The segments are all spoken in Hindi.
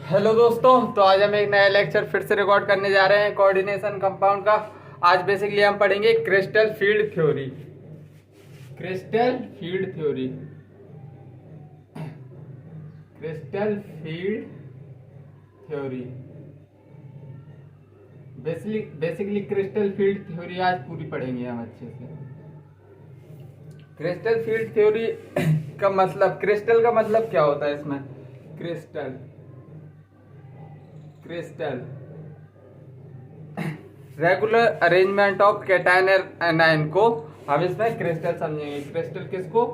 हेलो दोस्तों, तो आज हम एक नया लेक्चर फिर से रिकॉर्ड करने जा रहे हैं कोऑर्डिनेशन कंपाउंड का। आज बेसिकली हम पढ़ेंगे crystal field theory. Crystal field theory, crystal field theory. Basically crystal field theory आज पूरी पढ़ेंगे हम अच्छे से। क्रिस्टल फील्ड थ्योरी का मतलब, क्रिस्टल का मतलब क्या होता है इसमें? Crystal crystal regular arrangement of cation anion को हम इसमें क्रिस्टल समझेंगे। क्रिस्टल किसको?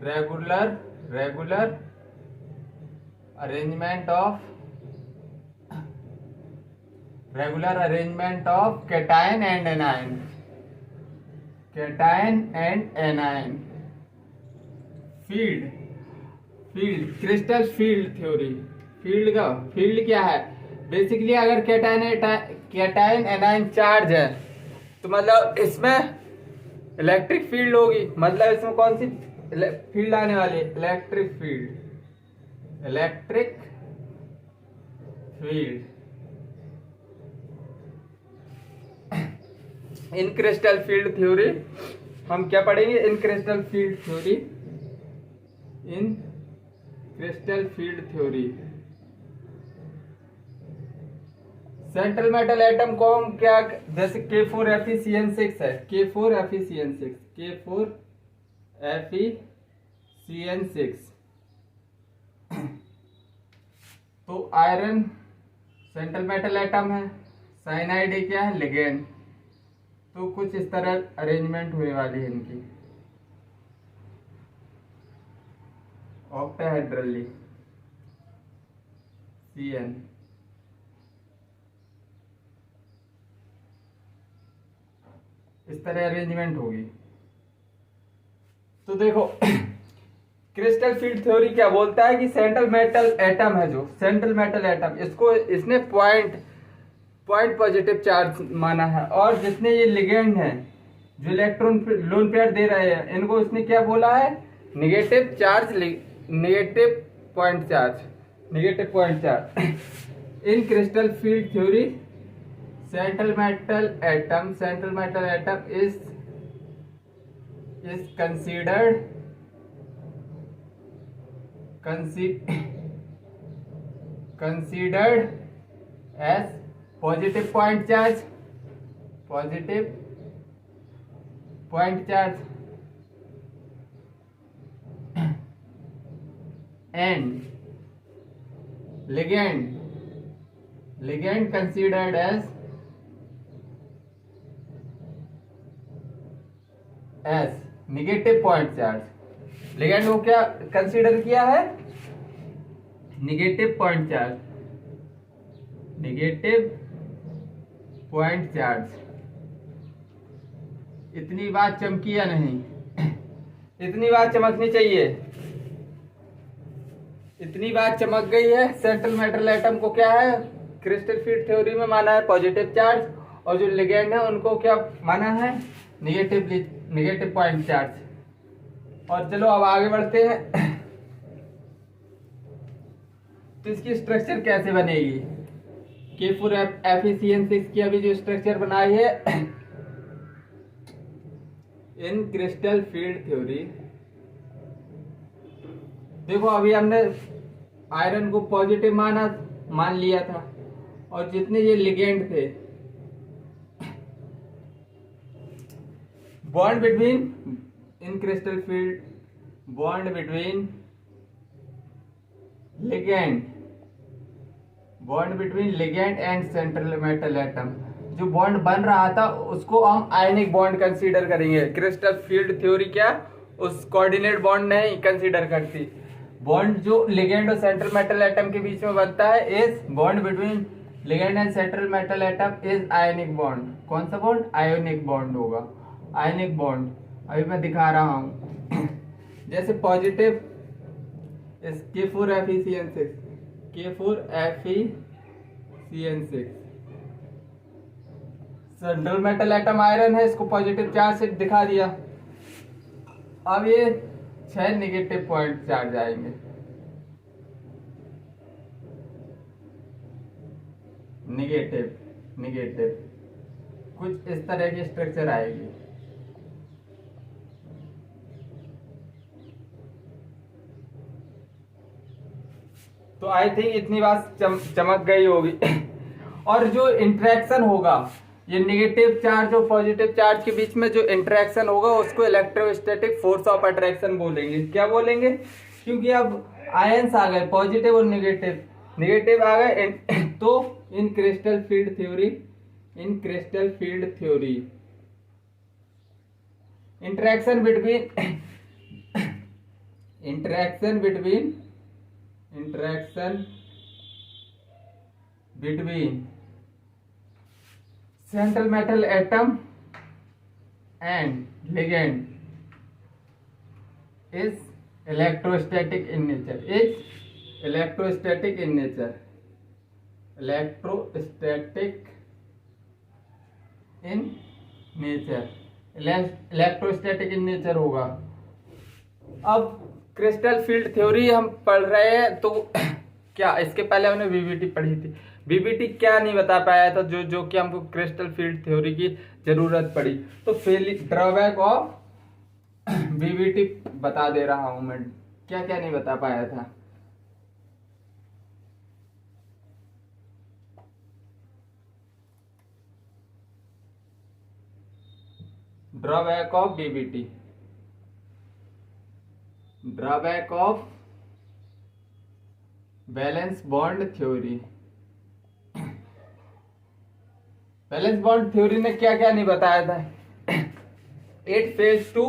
Regular arrangement of cation and anion field crystal field theory. Field क्या है? बेसिकली अगर कैटायन एनायन चार्ज है तो मतलब इसमें इलेक्ट्रिक फील्ड होगी। मतलब इसमें कौन सी फील्ड आने वाली है? Electric field in crystal field theory. हम क्या पढ़ेंगे in crystal field theory? Central metal atom को हम क्या, जैसे K4Fe6 है, K4Fe6 तो आयरन सेंट्रल मेटल एटम है, साइनाइड क्या है? लिगेंड। तो कुछ इस तरह अरेंजमेंट होने वाली है इनकी ऑक्टाहेड्रली CN। इस तरह अरेंजमेंट होगी। तो देखो क्रिस्टल फील्ड थ्योरी क्या बोलता है कि सेंट्रल मेटल एटम है, जो सेंट्रल मेटल एटम, इसने पॉइंट पॉजिटिव चार्ज माना है, और जितने ये लिगेंड हैं जो इलेक्ट्रॉन लोन पेयर दे रहे हैं, इनको इसने क्या बोला है? Negative point charge. In crystal field theory central metal atom is considered as positive point charge and ligand considered as negative point charge. Ligand को क्या कंसीडर किया है? Negative point charge. इतनी बात चमकी या नहीं? इतनी बात चमकनी चाहिए। इतनी बात चमक गई है। सेंट्रल मेटल एटम को क्या है क्रिस्टल फील्ड थ्योरी में माना है? Positive charge. और जो लिगेंड है उनको क्या माना है? Negative point charge. और चलो अब आगे बढ़ते हैं। तो इसकी स्ट्रक्चर कैसे बनेगी? K4Fe6 की अभी जो स्ट्रक्चर बनाई है इन क्रिस्टल फील्ड थ्योरी। देखो अभी हमने आयरन को पॉजिटिव मान लिया था, और जितने ये लिगेंड थे, bond between in crystal field, bond between ligand and central metal atom, जो बॉन्ड बन रहा था उसको हम आयनिक बॉन्ड कंसीडर करेंगे। क्रिस्टल फील्ड थ्योरी क्या उस कोऑर्डिनेट बॉन्ड नहीं कंसीडर करती। बॉन्ड जो लिगेंड और सेंट्रल मेटल एटम के बीच में बनता है is bond between ligand and central metal atom is ionic bond. कौन सा बॉन्ड? आयोनिक बॉन्ड होगा। आयनिक बॉन्ड अभी मैं दिखा रहा हूं। जैसे पॉजिटिव इस K4Fe6 central metal atom iron है, इसको पॉजिटिव चार्ज से दिखा दिया। अब ये 6 नेगेटिव पॉइंट चार्ज आएंगे। निगेटिव निगेटिव, कुछ इस तरह की स्ट्रक्चर आएगी। तो आई थिंक इतनी बात चमक गई होगी। और जो इंटरेक्शन होगा, ये नेगेटिव चार्ज और पॉजिटिव चार्ज के बीच में जो इंटरेक्शन होगा उसको इलेक्ट्रोस्टैटिक फोर्स ऑफ अट्रैक्शन बोलेंगे। क्या बोलेंगे? क्योंकि अब आयंस आ गए, पॉजिटिव और नेगेटिव आ गए। तो in crystal field theory interaction between central metal atom and ligand is electrostatic in nature होगा। अब क्रिस्टल फील्ड थ्योरी हम पढ़ रहे हैं, तो क्या इसके पहले हमने बीबीटी पढ़ी थी। बीबीटी क्या नहीं बता पाया था जो कि हमको क्रिस्टल फील्ड थ्योरी की जरूरत पड़ी। तो ड्रॉबैक ऑफ बीबीटी बता दे रहा हूं मैं, क्या क्या नहीं बता पाया था। Drawback of BBT, drawback of balance bond theory. Balance bond theory ने क्या क्या नहीं बताया था। इट फेल्स टू,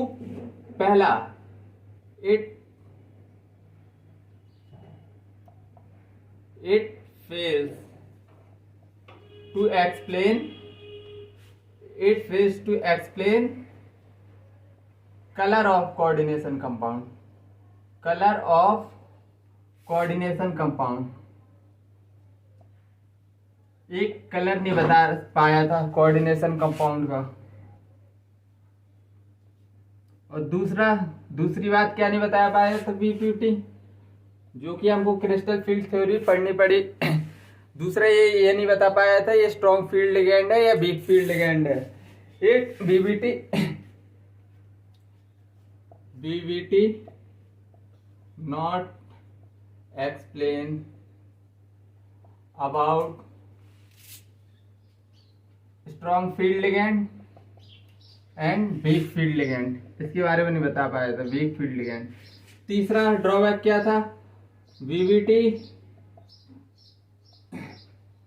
पहला it fails to explain colour of coordination compound. एक कलर नहीं बता पाया था कोऑर्डिनेशन कंपाउंड का। और दूसरी बात क्या नहीं बताया पाया था बीपीटी, जो कि हमको क्रिस्टल फील्ड थ्योरी पढ़नी पड़ी। दूसरा ये नहीं बता पाया था ये स्ट्रॉन्ग फील्ड लिगेंड है या वीक फील्ड लिगेंड है। एक BBT not explain about strong field ligand and weak field ligand, इसके बारे में नहीं बता पाया था वीक फील्ड लिगेंड। तीसरा ड्रॉबैक क्या था? BBT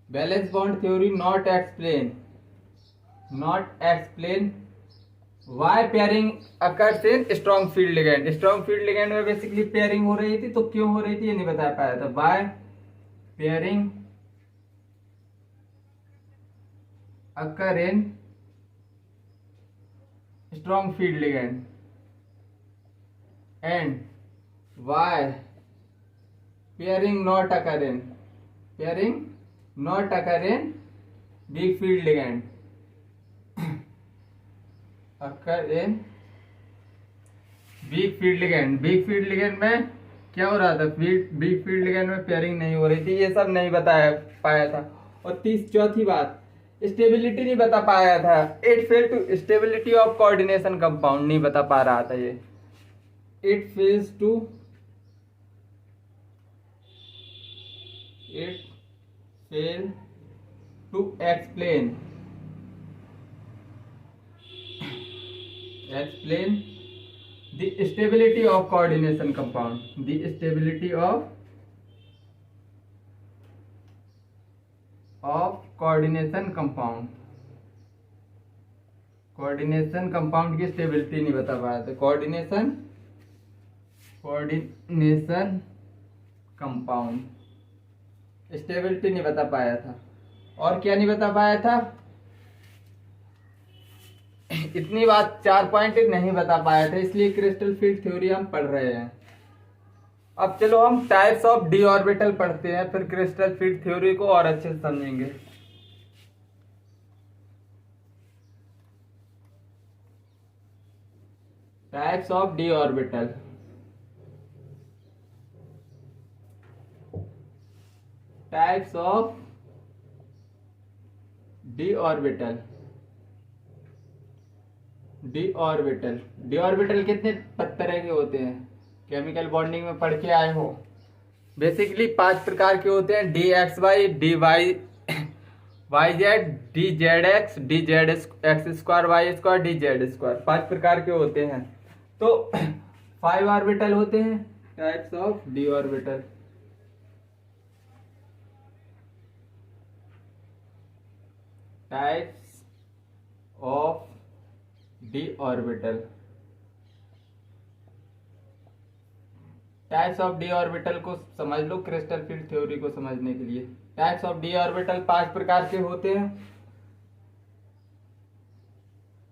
balance bond theory not explain why pairing occurs in strong field ligand. Strong field ligand में बेसिकली पेयरिंग हो रही थी, तो क्यों हो रही थी ये नहीं बता पाया था। Why pairing occur in strong field ligand and why pairing not occur in weak field ligand. Occur in weak field ligand में क्या हो रहा था? वीक फील्ड लिगेंड में पेयरिंग नहीं हो रही थी, ये सब नहीं बताया पाया था। और चौथी बात, स्टेबिलिटी नहीं बता पाया था। It fail to stability of coordination compound नहीं बता पा रहा था ये। It fails to explain the stability of coordination compound, coordination compound की स्टेबिलिटी नहीं बता पाया था। कोऑर्डिनेशन कंपाउंड स्टेबिलिटी नहीं बता पाया था। और क्या नहीं बता पाया था? इतनी बात 4 पॉइंट नहीं बता पाया था, इसलिए क्रिस्टल फील्ड थ्योरी हम पढ़ रहे हैं। अब चलो हम टाइप्स ऑफ डी ऑर्बिटल पढ़ते हैं, फिर क्रिस्टल फील्ड थ्योरी को और अच्छे से समझेंगे। Types of D orbital. Types of D orbital, D orbital, D orbital कितने तरह के होते हैं, केमिकल बॉन्डिंग में पढ़ के आए हो। बेसिकली 5 प्रकार के होते हैं, d x y, d y y z, d z x, d z x square, y square, d z square, 5 प्रकार के होते हैं। तो 5 ऑर्बिटल होते हैं, types of D orbital. Types of D orbital, types of D orbital को समझ लो क्रिस्टल फील्ड थ्योरी को समझने के लिए। टाइप्स ऑफ डी ऑर्बिटल 5 प्रकार के होते हैं,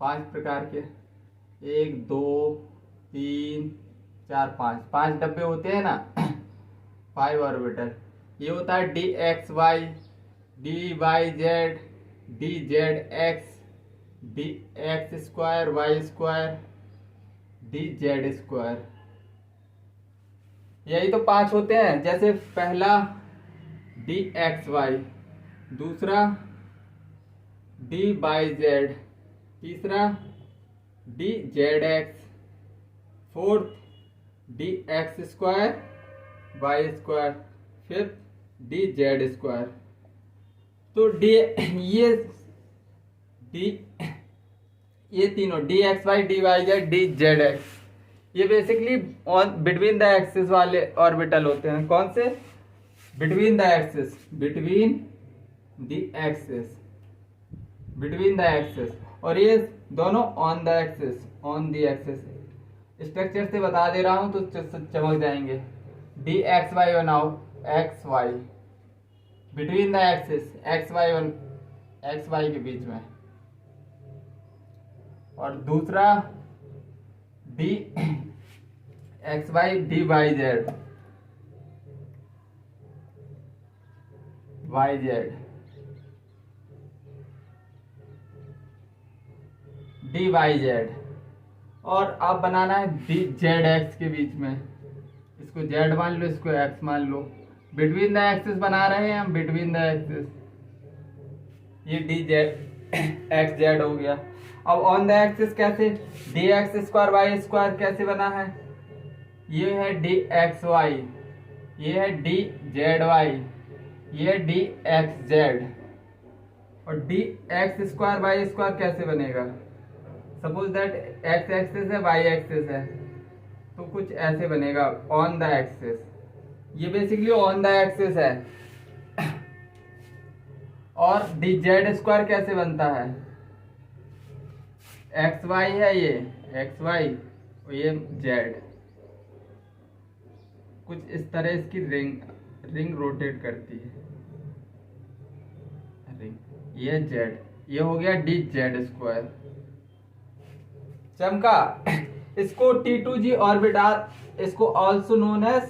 5 प्रकार के, 1 2 3 4 5, 5 डब्बे होते हैं ना 5 ऑर्बिटल। ये होता है d x y, d y z, d z x, d x square, y square, d z square. यही तो 5 होते हैं। जैसे पहला डी एक्स वाई, दूसरा डी वाई जेड, तीसरा d z x, fourth d x square y square, fifth d z square. तो डी ये तीनों d x y, d y z, d z x, ये basically on between the axis वाले ऑर्बिटल होते हैं। कौन से? Between the axis, between the axis, between the axis. और ये दोनों on the axis, on the axis. Structure से बता दे रहा हूं तो चमक जाएंगे। डी एक्स वाई बनाओ, x y between the axis, x y x y के बीच में। और दूसरा d x y, d y z, y z, d y z. और अब बनाना है डी जेड एक्स के बीच में। इसको जेड मान लो, इसको एक्स मान लो। बिटवीन द एक्सिस बना रहे हैं हम, बिटवीन द एक्सिस। ये डी जेड एक्स जेड हो गया। अब ऑन द एक्सिस कैसे? D x square y square कैसे बना है? ये है डी एक्स वाई, ये है डी जेड वाई, ये है डी एक्स जेड। और d x square y square कैसे बनेगा? सपोज दैट एक्स एक्सिस है, वाई एक्सिस है, तो कुछ ऐसे बनेगा ऑन द एक्सिस। ये बेसिकली ऑन द एक्सिस है। और डी जेड स्क्वायर कैसे बनता है? एक्स वाई है, ये एक्स वाई और ये जेड। कुछ इस तरह इसकी रिंग रोटेट करती है, रिंग। ये जेड, ये हो गया डी जेड स्क्वायर। चमका। इसको T2G ऑर्बिटल, इसको also known as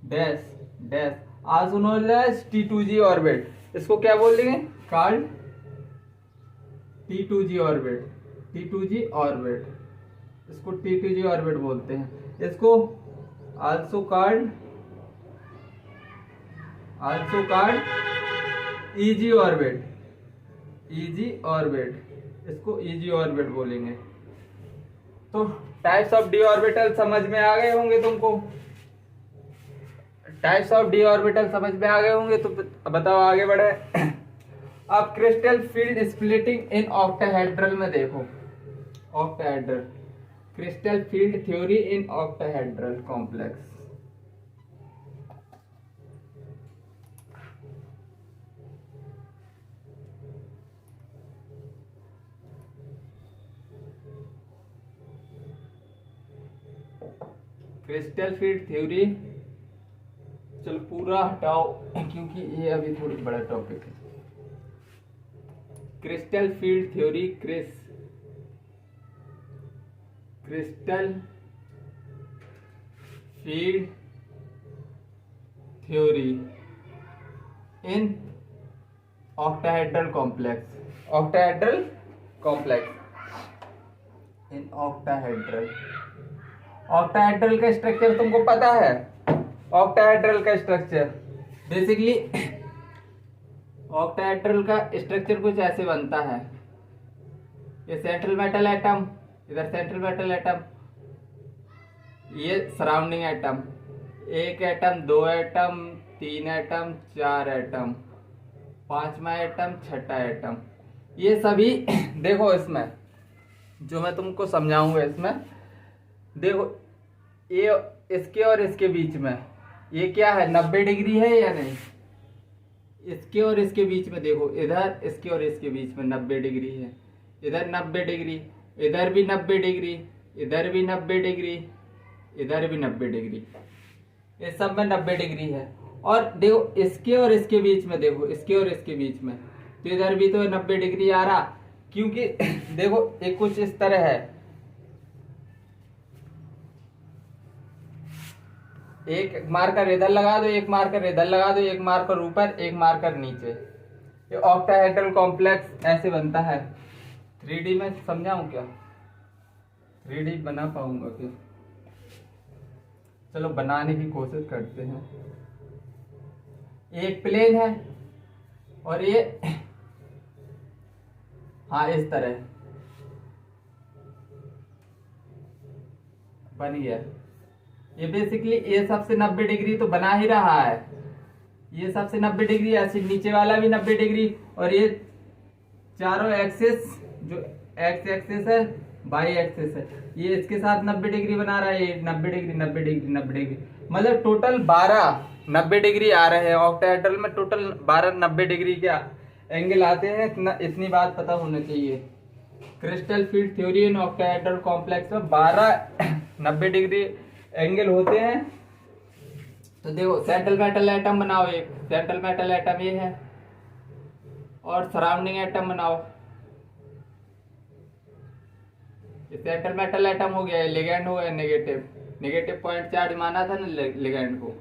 dash dash, also known as T2G orbit. इसको क्या बोल देंगे? Called T2G orbit, T2G orbit. इसको T2G ऑर्बिट बोलते हैं। इसको also called EG orbit, EG orbit. इसको EG ऑर्बिट बोलेंगे। तो टाइप्स ऑफ डी ऑर्बिटल समझ में आ गए होंगे तुमको। टाइप्स ऑफ डी ऑर्बिटल समझ में आ गए होंगे तो बताओ आगे बढ़े। अब crystal field splitting in octahedral में देखो। Octahedral, crystal field theory in octahedral complex. Crystal field theory, चलो पूरा हटाओ क्योंकि ये अभी थोड़ी बड़ा टॉपिक है। Crystal field theory, crystal field theory in octahedral complex, octahedral complex in octahedral. Octahedral का स्ट्रक्चर तुमको पता है? ऑक्टाहेड्रल का स्ट्रक्चर बेसिकली ऑक्टाहेड्रल का स्ट्रक्चर कुछ ऐसे बनता है, ये सेंट्रल मेटल एटम, इधर सेंट्रल मेटल एटम, ये सराउंडिंग एटम, एक एटम, दो एटम, तीन एटम, चार एटम, पांचवा एटम, छठा एटम, ये सभी देखो इसमें जो मैं तुमको समझाऊंगा इसमें देखो, ये इसके और इसके बीच में ये क्या है, 90 डिग्री है या नहीं, इसके और इसके बीच में देखो, इधर इसके और इसके बीच में 90 डिग्री है, इधर 90 डिग्री, इधर भी 90 डिग्री, इधर भी 90 डिग्री, इधर भी 90 डिग्री, इस सब में 90 डिग्री है। और देखो इसके और इसके बीच में, देखो इसके और इसके बीच में, तो इधर भी तो 90 डिग्री आ रहा, क्योंकि देखो एक कुछ इस तरह है, एक मार्कर इधर लगा दो, एक मार्कर इधर लगा दो, एक मार्कर ऊपर, एक मार्कर नीचे, ये ऑक्टाहेड्रल कॉम्प्लेक्स ऐसे बनता है। 3D में समझाऊं क्या, 3D बना पाऊंगा क्या, चलो बनाने की कोशिश करते हैं। एक प्लेन है और ये हाँ इस तरह बन गया, ये बेसिकली ये सबसे 90 डिग्री तो बना ही रहा है, ये सबसे 90 डिग्री, ऐसे नीचे वाला भी 90 डिग्री, और ये चारों एक्सिस जो एक्स एक्सिस है, वाई एक्सिस है, ये इसके साथ 90 डिग्री बना रहा है, ये 90 डिग्री 90 डिग्री 90 डिग्री, मतलब टोटल 12 90 डिग्री आ रहे हैं। ऑक्टाहेड्रल में टोटल 12 90 डिग्री के एंगल आते हैं, इतनी बात पता होना चाहिए। Crystal field theory in octahedral complex में 12 90 डिग्री एंगल होते हैं। तो देखो सेंट्रल मेटल एटम बनाओ, एक सेंट्रल मेटल एटम ये है, और सराउंडिंग एटम बनाओ, ये सेंट्रल मेटल एटम हो गया, लिगैंड हो गया नेगेटिव पॉइंट चार्ज माना था ना लिगैंड को,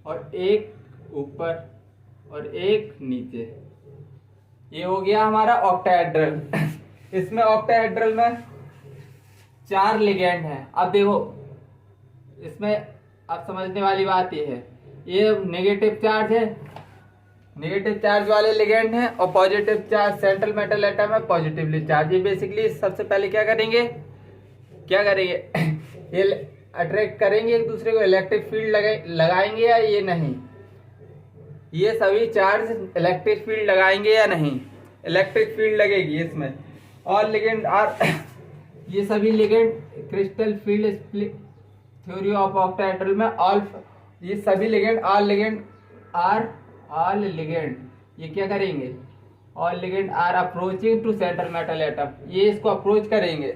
और एक ऊपर और एक नीचे, ये हो गया हमारा ऑक्टाहेड्रल। इसमें ऑक्टाहेड्रल में 4 लिगैंड है। अब देखो इसमें अब समझने वाली बात ये है, ये नेगेटिव चार्ज है, नेगेटिव चार्ज वाले लिगैंड हैं, और positive charge central metal atom है पॉजिटिवली चार्ज। ये बेसिकली सबसे पहले क्या करेंगे ये अट्रैक्ट करेंगे एक दूसरे को, इलेक्ट्रिक फील्ड लगाएंगे या ये नहीं, ये सभी चार्ज इलेक्ट्रिक फील्ड लगाएंगे या नहीं, इलेक्ट्रिक फील्ड लगेगी इसमें। और लिगेंड आर ये सभी ligand crystal field theory of octahedral में ऑल, ये सभी लिगेंड ऑल लिगेंड ये क्या करेंगे, all ligand are approaching to central metal atom, ये इसको अप्रोच करेंगे।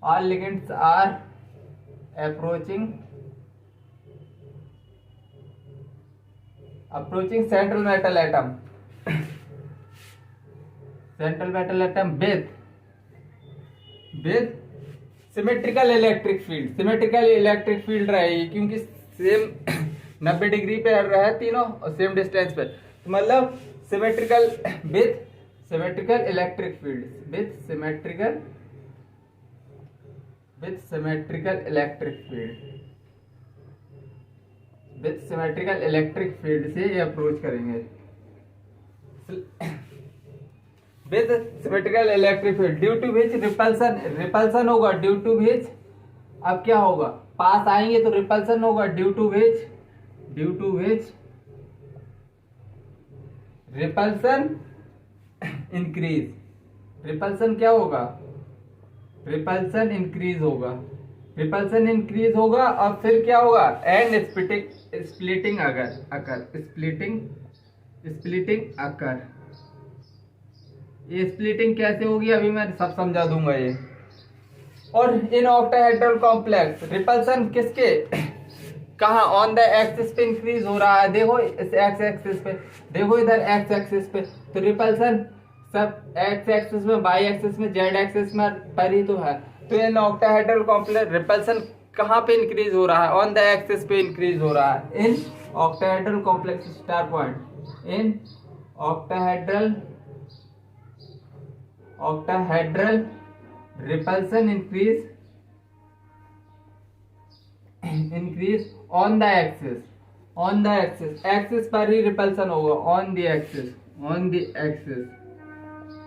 All ligands are approaching central metal atom, central metal atom with symmetrical electric field, symmetrical electric field रहेगी, क्योंकि सेम 90 डिग्री पे रहा है तीनों और सेम डिस्टेंस पे, तो मतलब symmetrical electric field with symmetrical electric field से ये अप्रोच करेंगे, with symmetrical electric field due to which repulsion होगा, ड्यू टू विच, अब क्या होगा, पास आएंगे तो रिपल्सन होगा, due to which repulsion increase, repulsion क्या होगा, रिपल्सन इंक्रीज होगा, और फिर क्या होगा, एंड स्प्लिटिंग अकर। ये स्प्लिटिंग कैसे होगी अभी मैं सब समझा दूंगा ये। और इन ऑक्टाहेड्रल कॉम्प्लेक्स रिपल्सन किसके कहा, ऑन द एक्सिस पे इंक्रीज हो रहा है, देखो इस एक्स एक्सिस पे, देखो इधर एक्स एक्सिस पे, तो रिपल्सन सब एक्स एक्सिस में, वाई एक्सिस में, जेड एक्सिस में पर ही तो है। तो इन ऑक्टाहेड्रल कॉम्प्लेक्स रिपल्सन कहाँ पे इंक्रीज हो रहा है, ऑन द एक्सिस पे इंक्रीज हो रहा है। In octahedral complex star point, in octahedral repulsion increase on the on the axis, axis पर ही रिपल्सन होगा, on the axis, on the axis.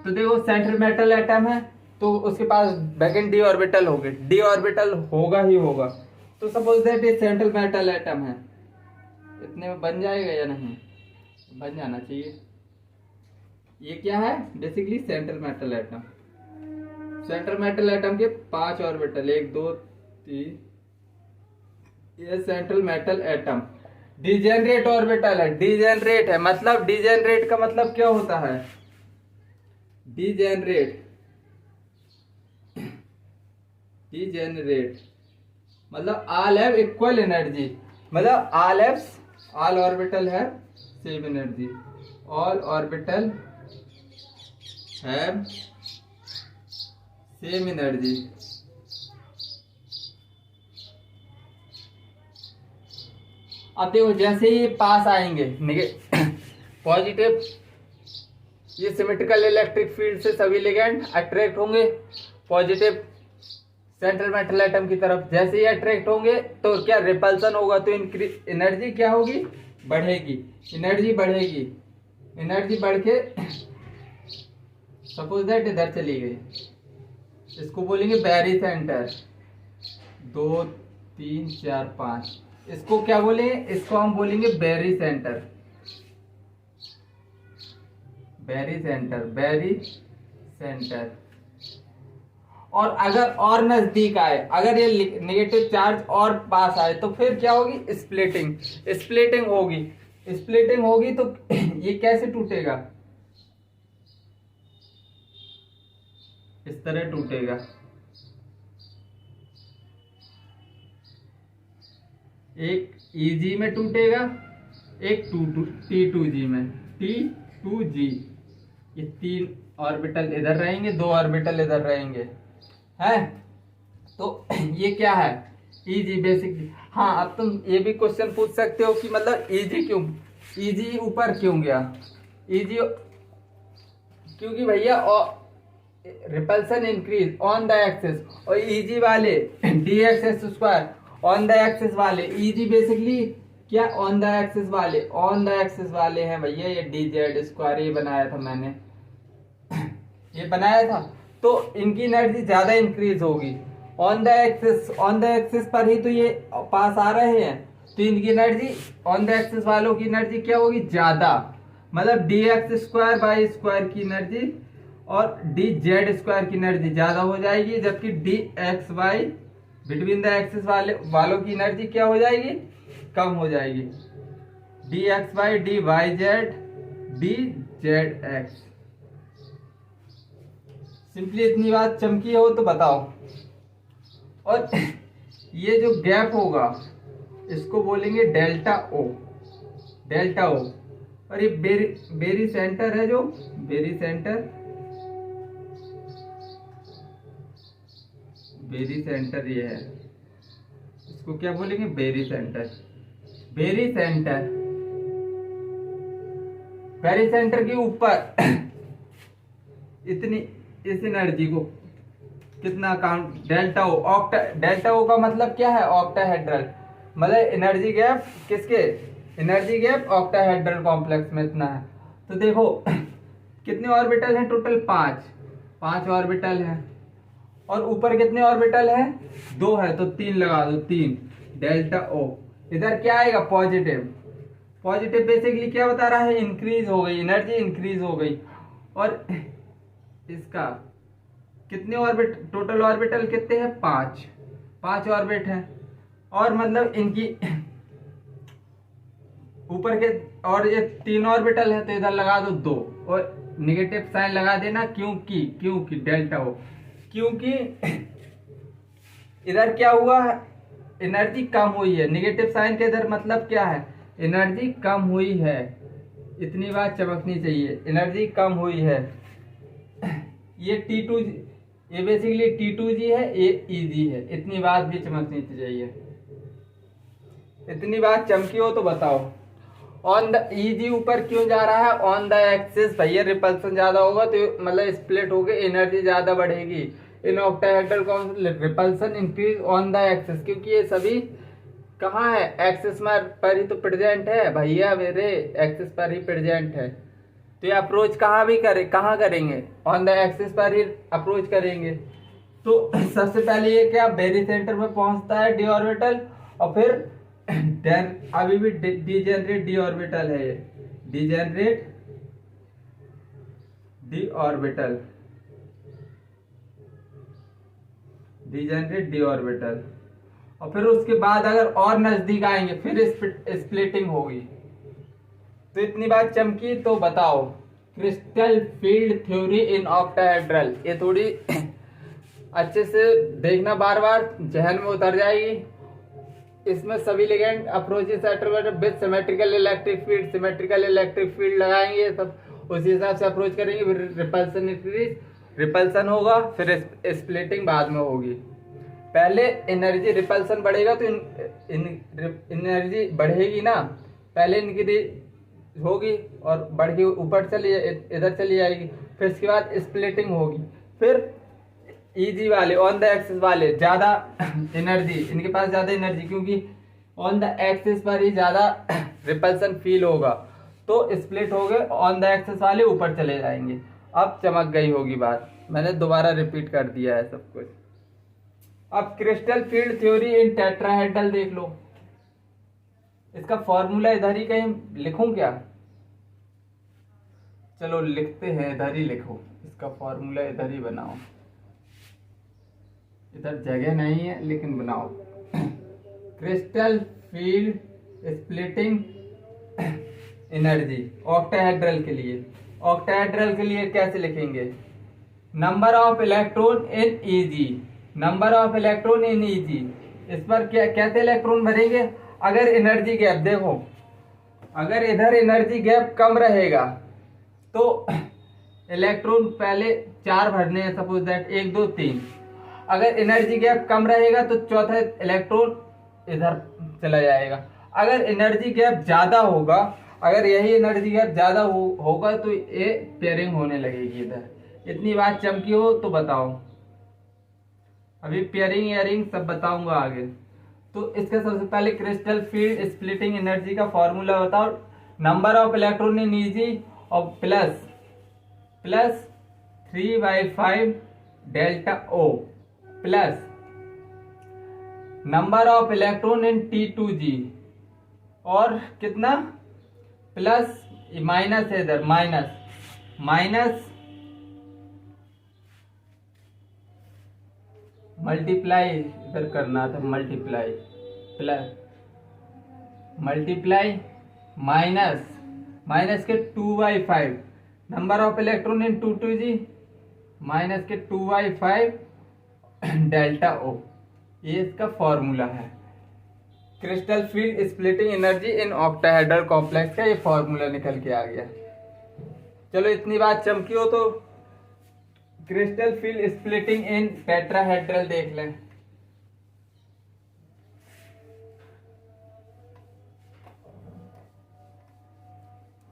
तो देखो सेंट्रल मेटल एटम है तो उसके पास वैकेंट डी ऑर्बिटल होगी, डी ऑर्बिटल होगा ही होगा। तो सपोज दैट ये सेंट्रल मेटल एटम है, इतने में बन जाएगा या नहीं, बन जाना चाहिए। ये क्या है, basically central metal atom. Central metal atom के 5 ऑर्बिटल, 1 2 3, ये central metal atom. Degenerate orbital है, डिजेनरेट है, मतलब डिजेनरेट का मतलब क्या होता है, डिजेनरेट, डिजेनरेट मतलब ऑल हैव इक्वल एनर्जी, मतलब all orbital have same energy, all orbital have same energy. अब देखो जैसे ही पास आएंगे पॉजिटिव, ये सिमेट्रिकल इलेक्ट्रिक फील्ड से सभी लिगेंड अट्रैक्ट होंगे पॉजिटिव सेंट्रल मेटल एटम की तरफ। जैसे ही अट्रैक्ट होंगे तो क्या रिपल्सन होगा, तो एनर्जी क्या होगी, बढ़ेगी, एनर्जी बढ़ेगी, एनर्जी बढ़ के सपोज दैट इधर चली गई, इसको बोलेंगे बैरी सेंटर, 2 3 4 5, इसको क्या बोलेंगे, इसको हम बोलेंगे बैरी सेंटर, बैरी सेंटर, बैरी सेंटर। और अगर और नजदीक आए, अगर ये नेगेटिव चार्ज और पास आए तो फिर क्या होगी, स्प्लिटिंग, स्प्लिटिंग होगी, स्प्लिटिंग होगी। तो ये कैसे टूटेगा, इस तरह टूटेगा, एक EG में टूटेगा, एक T2G में, T2G, ये 3 ऑर्बिटल इधर रहेंगे, 2 ऑर्बिटल इधर रहेंगे, है। तो ये क्या है, EG बेसिकली। हाँ, अब तुम ये भी क्वेश्चन पूछ सकते हो कि मतलब EG क्यों, EG ऊपर क्यों गया, EG क्योंकि भैया repulsion increase on the axis, और EG वाले dx² ऑन द एक्सिस वाले, EG बेसिकली क्या ऑन द एक्सिस वाले, ऑन द एक्सिस वाले हैं भैया। ये dz², ये बनाया था मैंने, ये बनाया था। तो इनकी एनर्जी ज्यादा इंक्रीज होगी on the axis, on the axis पर ही तो ये पास आ रहे हैं, तो इनकी एनर्जी, ऑन द एक्सिस वालों की एनर्जी क्या होगी, ज्यादा, मतलब dx² की एनर्जी और dz² की एनर्जी ज्यादा हो जाएगी, जबकि dxy बिटवीन द एक्सिस वालों की एनर्जी क्या हो जाएगी, कम हो जाएगी, dxy dyz dzx। सिंपली इतनी बात चमकी हो तो बताओ। और ये जो गैप होगा इसको बोलेंगे डेल्टा O, डेल्टा O। और ये बेरी सेंटर है, जो बेरी सेंटर, बेरी सेंटर ये है, इसको क्या बोलेंगे, barycentre, barycentre, barycentre के ऊपर इतनी, इस एनर्जी को कितना count, delta O, octa, delta O का मतलब क्या है, ऑक्टाहेड्रल, मतलब एनर्जी गैप किसके, एनर्जी गैप ऑक्टाहेड्रल कॉम्प्लेक्स में इतना है। तो देखो कितने ऑर्बिटल हैं टोटल, 5 ऑर्बिटल हैं, और ऊपर कितने ऑर्बिटल हैं, 2 है, तो 3 लगा दो, 3 डेल्टा O। इधर क्या आएगा, पॉजिटिव, पॉजिटिव बेसिकली क्या बता रहा है, इंक्रीज हो गई, एनर्जी इंक्रीज हो गई। और इसका कितने ऑर्बिट, टोटल ऑर्बिटल कितने हैं, 5 ऑर्बिट हैं, और मतलब इनकी ऊपर के, और ये 3 ऑर्बिटल है तो इधर लगा दो 2, और निगेटिव साइन लगा देना, क्योंकि डेल्टा O, क्योंकि इधर क्या हुआ, एनर्जी कम हुई है, निगेटिव साइन के इधर मतलब क्या है, एनर्जी कम हुई है, इतनी बात चमकनी चाहिए, एनर्जी कम हुई है। ये T2, ये बेसिकली T2G है, ये EG है, इतनी बात भी चमकनी चाहिए। इतनी बात चमकी हो तो बताओ। ऑन द EG ऊपर क्यों जा रहा है, ऑन द एक्सिस भैया रिपल्सन ज्यादा होगा तो मतलब स्प्लिट होके एनर्जी ज्यादा बढ़ेगी। In octahedral repulsion increase on the axis, क्योंकि ये सभी कहाँ है, एक्सिस पर ही तो प्रेजेंट है भैया मेरे, एक्सिस पर ही प्रेजेंट है। तो ये अप्रोच कहाँ करेंगे, ऑन द एक्सिस पर ही अप्रोच करेंगे। तो सबसे पहले ये क्या बेरी सेंटर में पहुंचता है डी ऑर्बिटल, और फिर अभी भी डिजेनरेट डी ऑर्बिटल है ये, degenerate D orbital, degenerate D orbital. और फिर उसके बाद अगर और नजदीक आएंगे फिर स्प्लिटिंग होगी। तो इतनी बात चमकी, तो बताओ crystal field theory in octahedral, ये थोड़ी अच्छे से देखना, बार बार जहन में उतर जाएगी। इसमें सभी ligand approaches with symmetrical electric field, symmetrical electric field लगाएंगे, सब उसी हिसाब से अप्रोच करेंगे। फिर रिपल्सन होगा, फिर स्प्लिटिंग बाद में होगी। पहले एनर्जी रिपल्सन बढ़ेगा तो एनर्जी बढ़ेगी ना, पहले इनकी होगी और बढ़ के ऊपर इधर चली जाएगी। फिर इसके बाद स्प्लिटिंग होगी, फिर इजी वाले ऑन द एक्सिस वाले ज्यादा एनर्जी, इनके पास ज्यादा एनर्जी, क्योंकि ऑन द एक्सिस पर ही ज्यादा रिपल्सन फील होगा, तो स्प्लिट हो गए, ऑन द एक्सिस वाले ऊपर चले जाएंगे। अब चमक गई होगी बात, मैंने दोबारा रिपीट कर दिया है सब कुछ। अब क्रिस्टल फील्ड थ्योरी इन टेट्राहेड्रल देख लो, इसका फॉर्मूला इधर ही कहीं लिखूं क्या, चलो लिखते हैं, इधर ही लिखो, इसका फॉर्मूला इधर ही बनाओ, इधर जगह नहीं है लेकिन बनाओ। Crystal field splitting energy octahedral के लिए, ऑक्टाहेड्रल के लिए कैसे लिखेंगे, number of electron in easy, number of electron in easy, इस पर क्या कैसे इलेक्ट्रॉन भरेंगे, अगर एनर्जी गैप देखो, अगर इधर एनर्जी गैप कम रहेगा तो इलेक्ट्रॉन पहले 4 भरने हैं, सपोज दैट 1 2 3। अगर एनर्जी गैप कम रहेगा तो चौथा इलेक्ट्रॉन इधर चला जाएगा। अगर एनर्जी गैप ज्यादा होगा, अगर यही एनर्जी गैप ज्यादा होगा तो ये पेयरिंग होने लगेगी इधर। इतनी बात चमकी हो तो बताओ, अभी पेयरिंग एयरिंग सब बताऊंगा आगे। तो इसका सबसे पहले क्रिस्टल फील्ड स्प्लिटिंग एनर्जी का फॉर्मूला बताओ, number of electron in e g और plus 3/5 delta o plus number of electron in T2G और कितना प्लस माइनस है इधर, माइनस मल्टीप्लाई इधर करना था, मल्टीप्लाई माइनस के 2/5 number of electron in T2G minus के 2/5 डेल्टा ओ, ये इसका फॉर्मूला है। Crystal field splitting energy in octahedral complex का ये फॉर्मूला निकल के आ गया। चलो इतनी बात चमकी हो तो क्रिस्टल फील्ड स्प्लिटिंग इन टेट्राहेड्रल देख लें।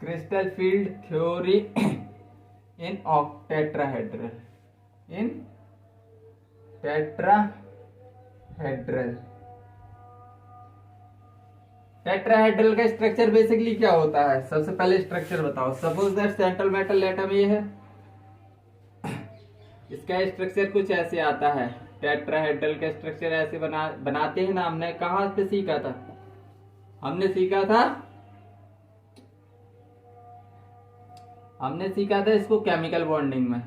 क्रिस्टल फील्ड थ्योरी इन टेट्राहेड्रल, इन टेट्राहेड्रल। टेट्राहेड्रल का स्ट्रक्चर बेसिकली क्या होता है, सबसे पहले स्ट्रक्चर बताओ। Suppose that central metal atom ये है, इसका स्ट्रक्चर कुछ ऐसे आता है। टेट्राहेड्रल का स्ट्रक्चर ऐसे बनाते हैं ना, हमने कहाँ पे सीखा था, हमने सीखा था इसको केमिकल बॉन्डिंग में।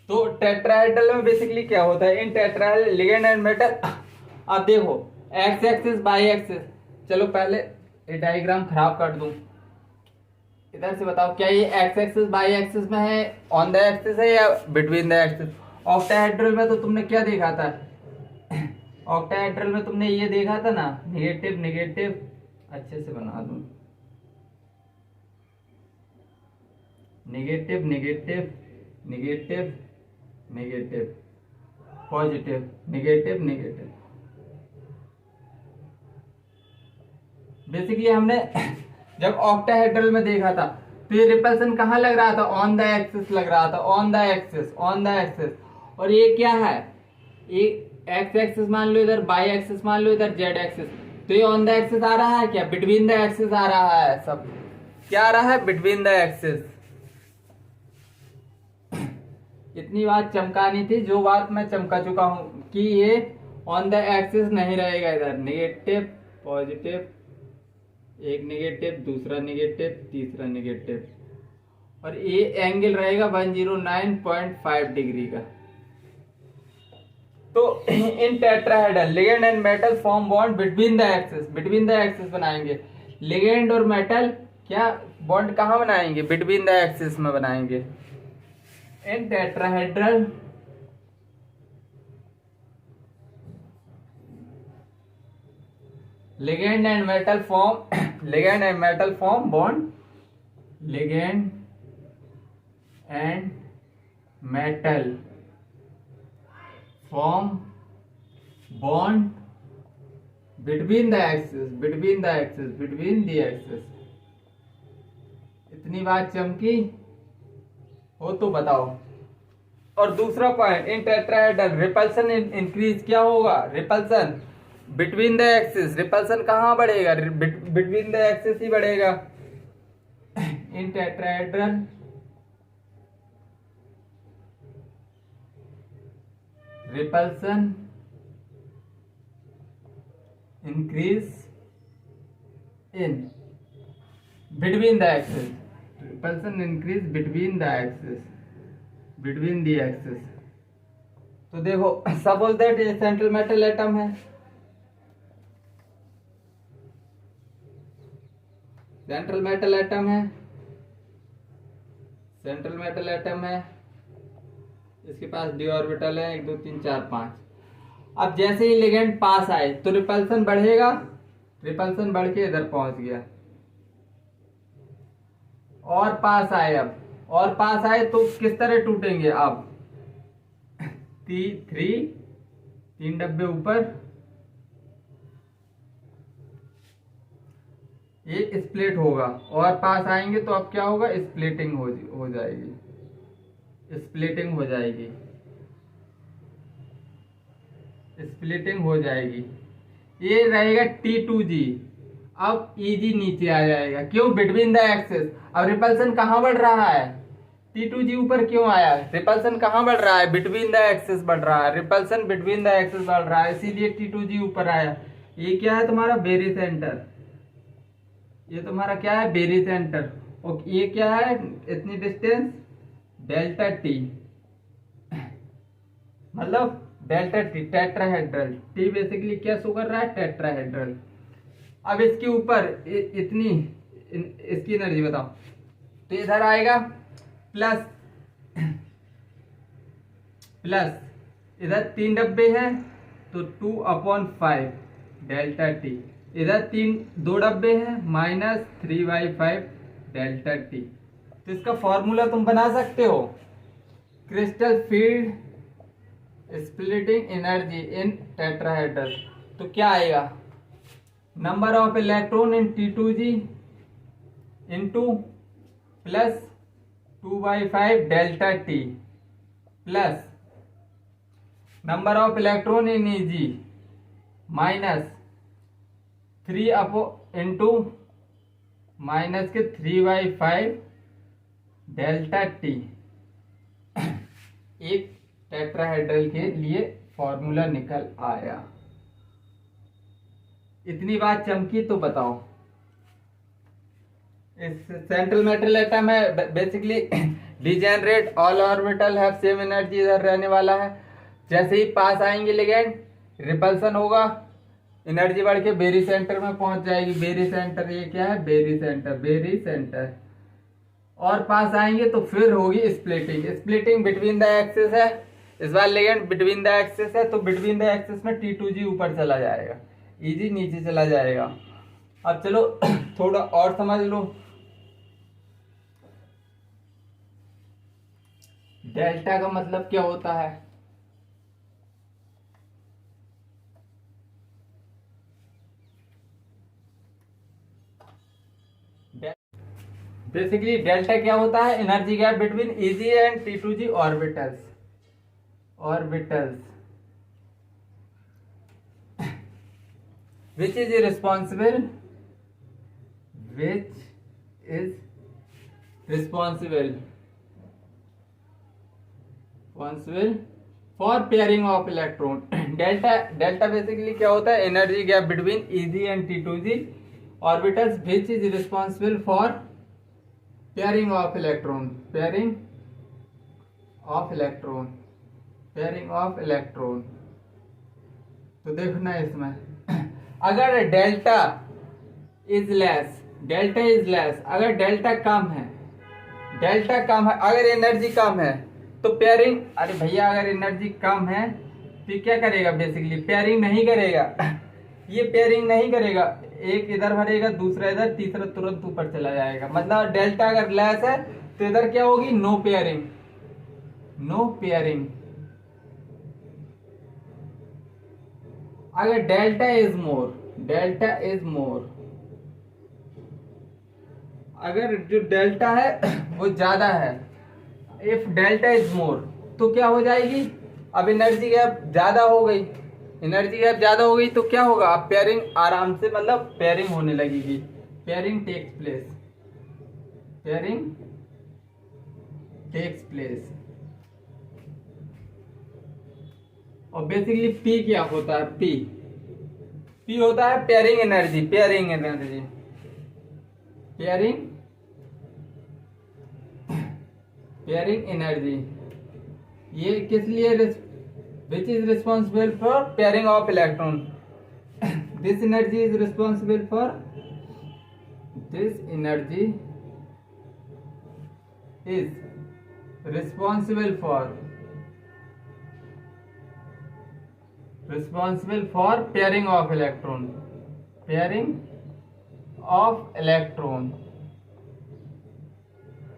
तो टेट्राहेड्रल में बेसिकली क्या होता है, इन टेट्राहेड्रल लिगेंड एंड मेटल। अब देखो एक्स एक्सिस बाई एक्सिस, चलो पहले ये डायग्राम खराब कर दूं, इधर से बताओ क्या ये एक्स एक्सिस बाई एक्सिस में है, ऑन द एक्सिस है या बिटवीन द एक्सिस। ऑक्टाहेड्रल में तो तुमने क्या देखा था, ऑक्टाहेड्रल में तुमने ये देखा था ना, नेगेटिव अच्छे से बना दूं, नेगेटिव पॉजिटिव नेगेटिव। बेसिकली हमने जब ऑक्टाहेड्रल में देखा था तो ये रिपल्सन कहाँ लग रहा था, ऑन द एक्सिस लग रहा था, ऑन द एक्सिस। और ये क्या है, एक एक्स एक्सिस मान लो इधर, वाई एक्सिस मान लो इधर, जेड एक्सिस। तो ये ऑन द एक्सिस आ रहा है क्या? बिटवीन द एक्सिस आ रहा है। सब क्या आ रहा है? Between the axis. इतनी बात चमकानी थी, जो बात मैं चमका चुका हूं कि ये ऑन द एक्सिस नहीं रहेगा। इधर नेगेटिव पॉजिटिव, एक नेगेटिव, दूसरा नेगेटिव, तीसरा नेगेटिव, और ये एंगल रहेगा 109.5 डिग्री का। तो इन tetrahedral ligand and metal form bond between the axis, between the axis बनाएंगे। लिगेंड और मेटल क्या बॉन्ड कहाँ बनाएंगे? बिटवीन द एक्सिस में बनाएंगे। इन tetrahedral ligand and metal form bond, ligand and metal form bond between the axis, between the axis। इतनी बात चमकी हो तो बताओ। और दूसरा पॉइंट, इन टेट्राहेड्रल रिपल्सन इंक्रीज क्या होगा? Repulsion between the axis. Repulsion कहाँ बढ़ेगा? बिटवीन द एक्सिस ही बढ़ेगा। इन tetrahedral repulsion increase in between the axis. Repulsion increase between the axis, between the axis. तो देखो, सपोज दैट ये सेंट्रल मेटल एटम है, सेंट्रल मेटल एटम है, सेंट्रल मेटल एटम है, इसके पास डी ऑर्बिटल है 1 2 3 4 5। अब जैसे ही लिगेंड पास आए तो रिपल्सन बढ़ेगा, रिपल्सन बढ़ के इधर पहुंच गया, और पास आए। अब और पास आए तो किस तरह टूटेंगे? अब 3 डब्बे ऊपर, ये स्प्लिट होगा, और पास आएंगे तो अब क्या होगा? स्प्लिटिंग हो जाएगी, स्प्लिटिंग हो जाएगी, स्प्लिटिंग हो जाएगी। ये रहेगा T2G। अब EG नीचे आ जाएगा, क्यों? Between the axis. अब रिपल्सन कहाँ बढ़ रहा है? T2G ऊपर क्यों आया? रिपल्सन कहाँ बढ़ रहा है? बिटवीन द एक्सिस बढ़ रहा है, रिपल्सन बिटवीन द एक्सिस बढ़ रहा है, इसीलिए T2G ऊपर आया। ये क्या है तुम्हारा? Barycentre. ये तुम्हारा क्या है? Barycentre. और ये क्या है? इतनी डिस्टेंस डेल्टा टी, मतलब delta T, tetrahedral. T basically क्या शो कर रहा है? टेट्राहेड्रल। अब इसके ऊपर इतनी इसकी एनर्जी बताओ। तो इधर आएगा प्लस प्लस, इधर 3 डब्बे हैं तो 2/5 डेल्टा टी, इधर 2 डब्बे हैं -3/5 डेल्टा टी। तो इसका फॉर्मूला तुम बना सकते हो, crystal field splitting energy in tetrahedral. तो क्या आएगा? Number of electron in T2G into plus 2/5 delta T, plus number of electron in EG minus 3 into minus के 3/5 डेल्टा टी। एक टेट्राहेड्रल के लिए फॉर्मूला निकल आया। इतनी बात चमकी तो बताओ। इस सेंट्रल मेटल एटम है बेसिकली डिजेनरेट, ऑल ऑर्बिटल है सेम एनर्जी, इधर रहने वाला है। जैसे ही पास आएंगे लिगेंड, रिपल्सन होगा, एनर्जी बढ़ के बेरी सेंटर में पहुंच जाएगी। बेरी सेंटर, ये क्या है? Barycentre, barycentre. और पास आएंगे तो फिर होगी splitting. Splitting between the axis है, इस बार लिगेंड बिटवीन द एक्सिस है, तो बिटवीन द एक्सिस में T2G ऊपर चला जाएगा, EG नीचे चला जाएगा। अब चलो थोड़ा और समझ लो। डेल्टा का मतलब क्या होता है? बेसिकली डेल्टा क्या होता है? Energy gap between EG and T2G orbitals. which is responsible for pairing of electron. Delta basically क्या होता है, energy gap between EG and T2G orbitals which is responsible for pairing of electron. तो देखना इसमें अगर डेल्टा इज लेस, अगर डेल्टा कम है, अगर एनर्जी कम है तो पेयरिंग, अरे भैया अगर एनर्जी कम है तो क्या करेगा, बेसिकली पेयरिंग नहीं करेगा। ये पेयरिंग नहीं करेगा, एक इधर भरेगा, दूसरा इधर, तीसरा तुरंत ऊपर चला जाएगा। मतलब डेल्टा अगर लेस है तो इधर क्या होगी, नो पेयरिंग। अगर डेल्टा इज मोर, अगर जो डेल्टा है वो ज्यादा है, इफ डेल्टा इज मोर तो क्या हो जाएगी, अब एनर्जी गैप ज्यादा हो गई, तो क्या होगा, अब पेयरिंग आराम से, मतलब पेयरिंग होने लगेगी, पेयरिंग टेक्स प्लेस। और बेसिकली पी क्या होता है, पी होता है पेयरिंग एनर्जी। ये किस लिए, which is responsible for pairing of electron. This energy is responsible for pairing of electron.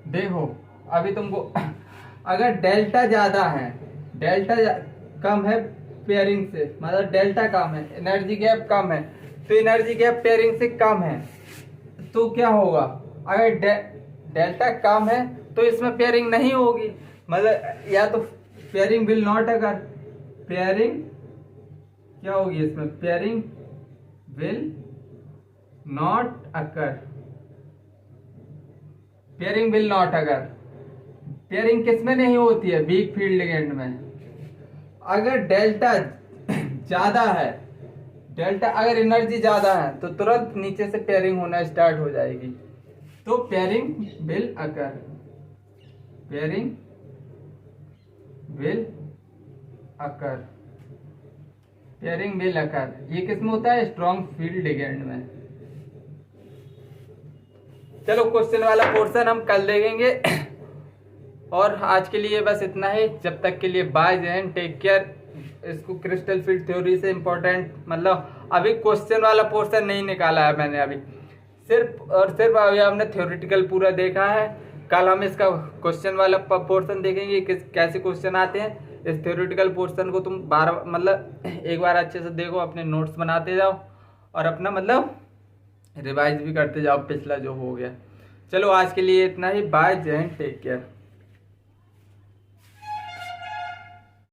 देखो अभी तुमको अगर डेल्टा ज्यादा है, कम है पेयरिंग से, मतलब डेल्टा कम है, एनर्जी गैप कम है, तो एनर्जी गैप पेयरिंग से कम है तो क्या होगा, अगर डेल्टा कम है तो इसमें पेयरिंग नहीं होगी, मतलब या तो pairing will not occur, pairing क्या होगी इसमें, pairing will not occur. Pairing किसमें नहीं होती है, वीक फील्ड लिगेंड में। अगर डेल्टा ज्यादा है, अगर एनर्जी ज्यादा है तो तुरंत नीचे से पेयरिंग होना स्टार्ट हो जाएगी, तो पेयरिंग विल अकर। ये किसमें होता है, स्ट्रॉन्ग फील्ड लिगेंड में। चलो क्वेश्चन वाला पोर्शन हम कल देखेंगे, और आज के लिए बस इतना ही। जब तक के लिए बाय एंड टेक केयर। इसको क्रिस्टल फील्ड थ्योरी से इम्पोर्टेंट, मतलब अभी क्वेश्चन वाला पोर्शन नहीं निकाला है मैंने, अभी सिर्फ और सिर्फ अभी हमने थ्योरेटिकल पूरा देखा है। कल हम इसका क्वेश्चन वाला पोर्शन देखेंगे, कैसे क्वेश्चन आते हैं। इस थ्योरेटिकल पोर्शन को तुम एक बार अच्छे से देखो, अपने नोट्स बनाते जाओ और अपना मतलब रिवाइज भी करते जाओ पिछला जो हो गया। चलो आज के लिए इतना ही, बाय, जय हिंद, टेक केयर।